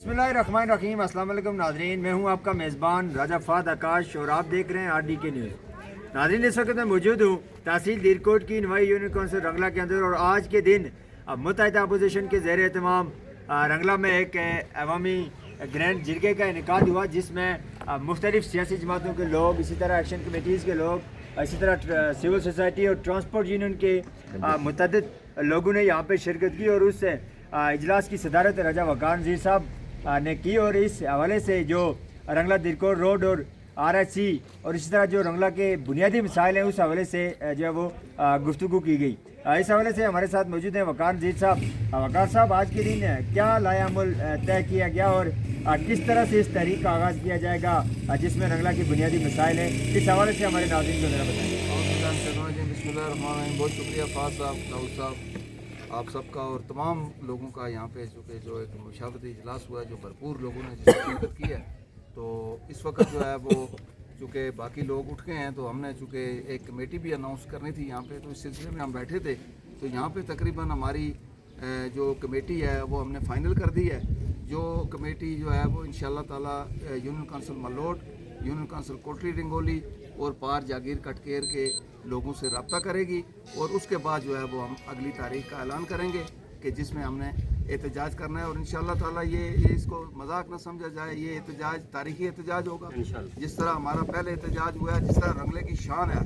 बिस्मिल्लाहिर्रहमानिर्रहीम। अस्सलाम वालेकुम नाज़रीन, मैं हूं आपका मेज़बान राजा फ़ाद आकाश और आप देख रहे हैं RDK न्यूज़। नाज़रीन, इस वक्त मैं मौजूद हूं तहसील दीरकोट की नवाई यूनियन कौंसिल रंगला के अंदर और आज के दिन मुत्तहिदा अपोजिशन के ज़ेर एहतमाम रंगला में एक अवामी ग्रैंड जिरगे का इनेकाद हुआ, जिसमें मुख्तलिफ सियासी जमातों के लोग, इसी तरह एक्शन कमेटीज़ के लोग, इसी तरह सिविल सोसाइटी और ट्रांसपोर्ट यूनियन के मुतअद्दिद लोगों ने यहाँ पर शिरकत की और उस इजलास की सदारत राजा वकार नज़ीर साहब ने की। और इस हवाले से जो रंगला दीरकोट रोड और RSC और इसी तरह जो रंगला के बुनियादी मिसाइल हैं उस हवाले से जो है वो गुफ्तगू की गई। इस हवाले से हमारे साथ मौजूद हैं वकार नज़ीर साहब। वकार साहब, आज के दिन क्या लायामुल तय किया गया और किस तरह से इस तहरीक का आगाज़ किया जाएगा जिसमें रंगला की बुनियादी मिसाइल हैं, इस हवाले से हमारे नाज़रीन को ज़रा बताएँ। बिस्मिल्लाहिर्रहमानिर्रहीम। बहुत शुक्रिया फ़ाज़ साहब, दाऊद साहब, आप सबका और तमाम लोगों का यहाँ पे जो एक मुशावरती इजलास हुआ है, जो भरपूर लोगों ने जिसमें शिरकत की है। तो इस वक्त जो है वो चूँकि बाकी लोग उठ गए हैं तो हमने चूँकि एक कमेटी भी अनाउंस करनी थी यहाँ पे, तो इस सिलसिले में हम बैठे थे। तो यहाँ पे तकरीबन हमारी जो कमेटी है वो हमने फ़ाइनल कर दी है। जो कमेटी जो है वो इंशाअल्लाह ताला union council Malot, union council Kotli Ringoli और पार जागीर कटकेर के लोगों से रब्ता करेगी और उसके बाद जो है वो हम अगली तारीख का ऐलान करेंगे कि जिसमें हमने एहतजाज करना है। और इंशाअल्लाह ताला ये इसको मजाक न समझा जाए, ये एहतजाज तारीखी एहतजाज होगा। जिस तरह हमारा पहले एहतजाज हुआ है, जिस तरह रंगले की शान है,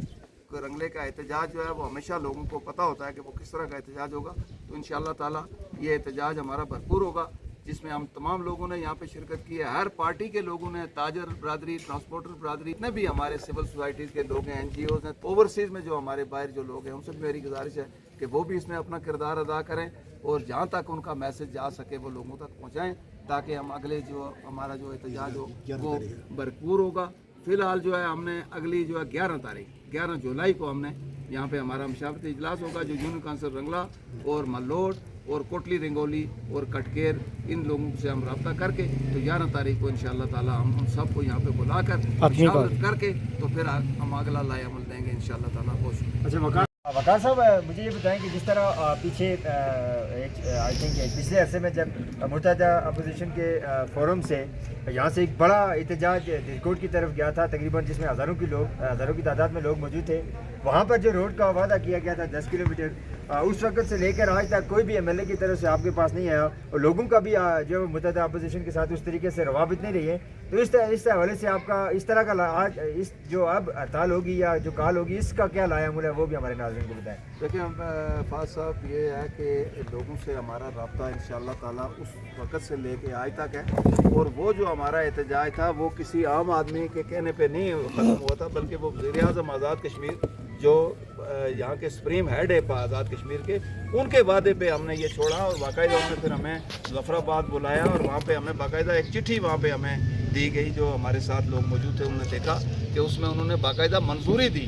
रंगले का एहतजाज जो है वो हमेशा लोगों को पता होता है कि वो किस तरह का एहतजाज होगा। तो इंशाअल्लाह ताला ये एहतजाज हमारा भरपूर होगा, जिसमें हम तमाम लोगों ने यहाँ पे शिरकत की है। हर पार्टी के लोगों ने, ताजर बरादरी, ट्रांसपोर्टर बरादरी, इतने भी हमारे सिविल सोसाइटीज़ के लोग हैं, NGOs हैं, ओवरसीज़ में जो हमारे बाहर जो लोग हैं, उनसे भी मेरी गुजारिश है कि वो भी इसमें अपना किरदार अदा करें और जहाँ तक उनका मैसेज जा सके वो लोगों तक पहुँचाएँ, ताकि हम अगले जो हमारा जो एहतजाज हो वो भरपूर होगा। फ़िलहाल जो है हमने अगली जो है 11 जुलाई को हमने यहाँ पे हमारा मशावरती इजलास होगा, जो यूनियन काउंसिल रंगला और मलोट और कोटली रिंगोली और कटकेर, इन लोगों से हम रब्ता करके तो 11 तारीख को इंशाअल्लाह ताला हम सबको यहाँ पे बुलाकर मशावरत करके तो फिर हम अगला लायामुल देंगे इंशाअल्लाह ताला। अच्छा वकार साहब, मुझे ये बताएं कि जिस तरह पीछे आई थिंक पिछले अरसे में जब मुत्तहिदा अपोजिशन के फोरम से यहाँ से एक बड़ा एहतजाज दीरकोट की तरफ गया था, तकरीबन जिसमें हज़ारों की तादाद में लोग मौजूद थे, वहाँ पर जो रोड का वादा किया गया था 10 किलोमीटर, उस वक्त से लेकर आज तक कोई भी MLA की तरफ से आपके पास नहीं आया और लोगों का भी जो मुत्तहिदा अपोजिशन के साथ उस तरीके से रवाबित नहीं रही है। तो इस हवाले से आपका इस तरह का आज इस जो अब हड़ताल होगी या जो काल होगी, इसका क्या लायामुल है वो भी हमारे नाज़रीन को बताएं। देखिए फ़ाज़ साहब, ये है कि लोगों से हमारा रब्ता इंशाअल्लाह ताला उस वक़्त से लेके आज तक है और वो जो हमारा एहतजाज था वो किसी आम आदमी के कहने पे नहीं ख़त्म हुआ था, बल्कि वो वज़ीर आज़म आज़ाद कश्मीर जो यहाँ के सुप्रीम हेड है आज़ाद कश्मीर के, उनके वादे पे हमने ये छोड़ा और बाकायदा उन्होंने फिर हमें मुज़फ़्फ़राबाद बुलाया और वहाँ पे हमें बाकायदा एक चिट्ठी वहाँ पे हमें दी गई। जो हमारे साथ लोग मौजूद थे उन्होंने देखा कि उसमें उन्होंने बाकायदा मंजूरी दी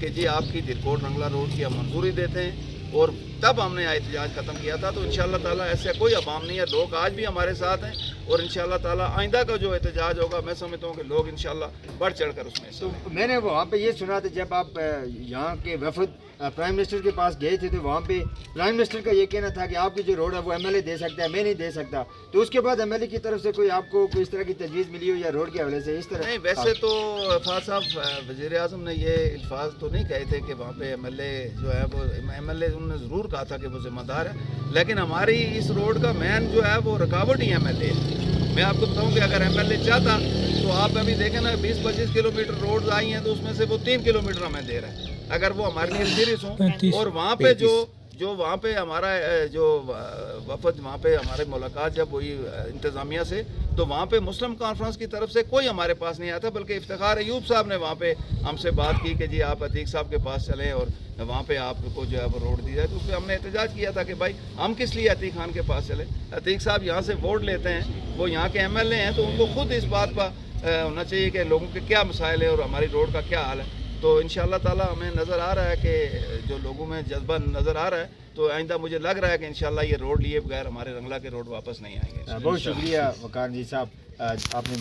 कि जी आपकी दीरकोट रंगला रोड की हम मंजूरी देते हैं, और तब हमने एहतजाज ख़त्म किया था। तो इंशाअल्लाह ताला ऐसा कोई अवाम नहीं है, लोग आज भी हमारे साथ हैं और इंशाअल्लाह ताला आइंदा का जो एहतजाज होगा मैं समझता हूँ कि लोग इंशाअल्लाह बढ़ चढ़ कर उसमें। तो मैंने वहाँ पे ये सुना था जब आप यहाँ के वफद प्राइम मिनिस्टर के पास गए थे तो वहाँ पे प्राइम मिनिस्टर का ये कहना था कि आपकी जो रोड है वो MLA दे सकता है, मैं नहीं दे सकता। तो उसके बाद MLA की तरफ से कोई आपको कोई इस तरह की तजवीज़ मिली हो या रोड के हवाले से इस तरह? नहीं, वैसे तो फ़ाज़ साहब वज़ीर आज़म ने ये अल्फाज तो नहीं कहे थे कि वहाँ पे MLA जो है वो MLA उन्होंने ज़रूर कहा था कि वो ज़िम्मेदार है, लेकिन हमारी इस रोड का मैन जो है वो रुकावट ही MLA है। मैं आपको बताऊँ कि अगर MLA चाहता तो आप अभी देखें ना 20-25 किलोमीटर रोड आई हैं तो उसमें से वो 3 किलोमीटर हमें दे रहा है, अगर वो हमारे लिए सीरियस हो। और वहाँ पे जो वहाँ पे हमारा जो वफद वहाँ पे हमारे मुलाकात जब हुई इंतज़ामिया से, तो वहाँ पे मुस्लिम कॉन्फ्रेंस की तरफ से कोई हमारे पास नहीं आया था, बल्कि इफ्तिखार अयूब साहब ने वहाँ पे हमसे बात की कि जी आप अतीक साहब के पास चलें और वहाँ पे आपको जो है वो रोड दी जाए। तो उस पर हमने एहतजाज किया था कि भाई हम किस लिए अतीक खान के पास चले, अतीक साहब यहाँ से वोट लेते हैं, वो यहाँ के MLA हैं, तो उनको खुद इस बात का होना चाहिए कि लोगों के क्या मसाइल है और हमारी रोड का क्या हाल है। तो इंशाअल्लाह ताला हमें नज़र आ रहा है कि जो लोगों में जज्बा नज़र आ रहा है, तो आइंदा मुझे लग रहा है कि इंशाअल्लाह ये रोड लिए बगैर हमारे रंगला के रोड वापस नहीं आएंगे। बहुत शुक्रिया वकार जी साहब, आपने